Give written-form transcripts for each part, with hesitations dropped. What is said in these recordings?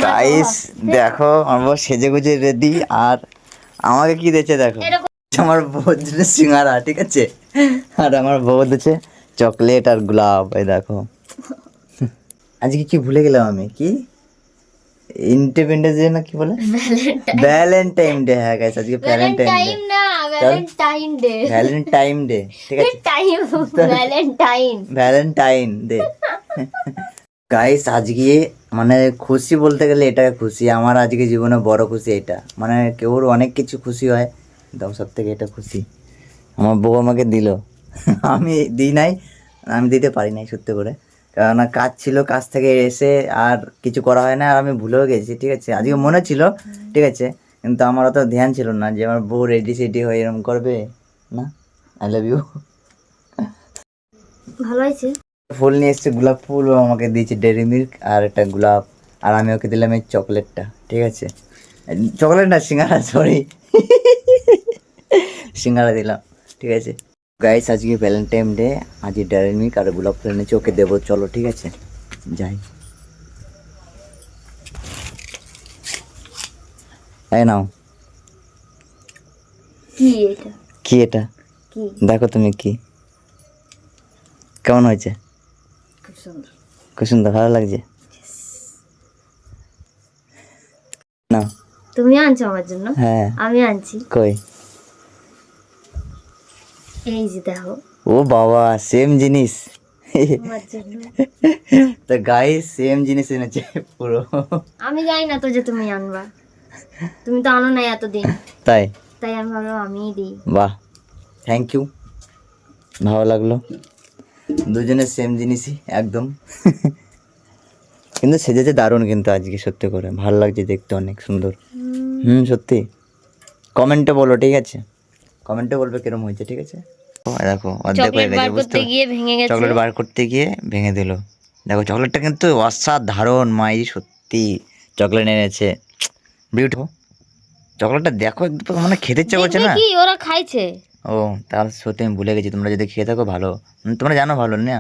Guys দেখো আমার সেজে গুজে রেডি, আর আমাকে কি দিয়েছে দেখো, আমার বউ দিচ্ছে সিঙ্গারা, ঠিক আছে, আর আমার বউ দিচ্ছে চকলেট আর গোলাপ। এই দেখো আজকে কি ভুলে গেলাম আমি, কি ইন্ডিপেন্ডেন্স ডে না কি বলে, ভ্যালেন্টাইন ডে। হ্যাঁ গাইস আজকে ভ্যালেন্টাইন ডে না, ভ্যালেন্টাইন ডে, ভ্যালেন্টাইন ডে, ঠিক আছে, টাইম, ভ্যালেন্টাইন ডে। গাইস আজকে মানে খুশি বলতে গেলে এটা খুশি, আমার আজকে জীবনে বড় খুশি এটা, মানে কেউর অনেক কিছু খুশি হয়, দাও সব থেকে এটা খুশি আমার বউ আমাকে দিল। আমি দিই নাই, আমি দিতে পারি নাই সত্যি করে, কারণ কাজ ছিল, কাজ থেকে এসে আর কিছু করা হয় না, আর আমি ভুলেও গেছি, ঠিক আছে, আজকে মনে ছিল, ঠিক আছে, কিন্তু আমার অত ধ্যান ছিল না যে আমার বউ রেডি সেডি হয়ে এরকম করবে না। I love you. ভালো আছে। ফুল নিয়ে এসছে, গোলাপ ফুল, ও আমাকে দিয়েছে ডেরি মিল্ক আর একটা গোলাপ, আর আমি ওকে দিলাম এই চকলেটটা, ঠিক আছে, চকলেট না সিঙ্গারা, সরি, সিঙ্গারা দিলাম, ঠিক আছে। গাইস আজকে ভ্যালেন্টাইন ডে, আজকে ডেরি মিল্ক আর গোলাপ ফুল এনেছে, ওকে দেবো, চলো ঠিক আছে যাই। এই নাও। কি এটা? কি এটা? কি? দেখো তুমি কি কেমন হয়েছে? খুব সুন্দর, খুব সুন্দর, ভালো লাগছে না? তুমি আনছো আমার জন্য? হ্যাঁ আমি আনছি। কই? এই যে দেখো, ও বাবা সেম জিনিস। আমার জন্য। তো গাইস সেম জিনিস এনেছে পুরো। আমি জানি না তো যে তুমি আনবা, তুমি তো আনো না এতদিন, তাই তাই আমি ভাবলাম আমিই দিই। বাহ, থ্যাংক ইউ, ভালো লাগলো, দুজনের সেম জিনিসই একদম। কিন্তু সেজেছে দারুণ, কিন্তু আজকে সত্যি করে ভালো লাগছে দেখতে, অনেক সুন্দর। সত্যি কমেন্টে বলো, ঠিক আছে, কমেন্টে বলবে কিরম হয়েছে, ঠিক আছে। ও দেখো অর্ধেক হয়ে চকলেট গেছে, বার বুঝতে করতে গিয়ে ভেঙে গেছে। চকলেট বার করতে গিয়ে ভেঙে দিল। দেখো চকলেটটা কিন্তু অসাধারণ, মাই সত্যি চকলেট এনেছে, বিউটিফুল চকলেটটা দেখো, একদম মানে খেতে ইচ্ছা করছে দেখবে না। কি ওরা খাইছে? ও তাহলে সত্যি আমি ভুলে গেছি, তোমরা যদি খেয়ে থাকো ভালো, তোমরা জানো ভালো না,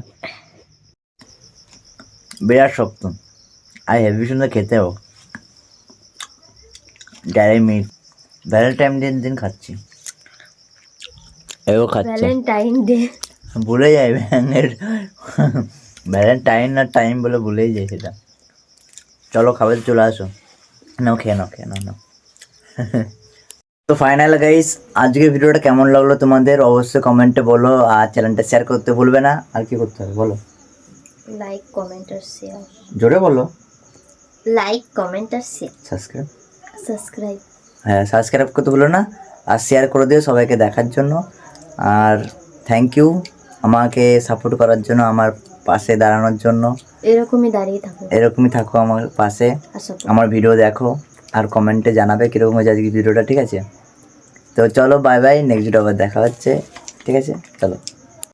বিরাট শক্ত, আর হেভি সুন্দর খেতেও। ডেয়ারি মিল্ক ভ্যালেন্টাইন ডে দিন খাচ্ছি, এও খাচ্ছে, ভ্যালেন্টাইন ডে। ভুলে যাই ভ্যালেন্টাইন না টাইম বলে ভুলেই যাই সেটা। চলো খাবার চলে আসো, নাও খেয়ে নাও, খেয়ে নাও, নাও। তো ফাইনাল গাইস আজকের ভিডিওটা কেমন লাগলো তোমাদের অবশ্যই কমেন্টে বলো, আর চ্যানেলটা শেয়ার করতে ভুলবে না। আর কি করতে হবে বলো? লাইক, কমেন্ট আর শেয়ার। জোরে বলো। লাইক, কমেন্ট আর শেয়ার। সাবস্ক্রাইব। হ্যাঁ সাবস্ক্রাইব করতে ভুলো না, আর শেয়ার করে দিও সবাইকে দেখার জন্য। আর থ্যাংক ইউ আমাকে সাপোর্ট করার জন্য, আমার পাশে দাঁড়ানোর জন্য। এরকমই থাকো আমার পাশে, আমার ভিডিও দেখো, আর কমেন্টে জানাবে কীরকম হয়েছে আজকে ভিডিওটা, ঠিক আছে। তো চলো বাই বাই, নেক্সট ভিডিও আবার দেখা হচ্ছে, ঠিক আছে, চলো।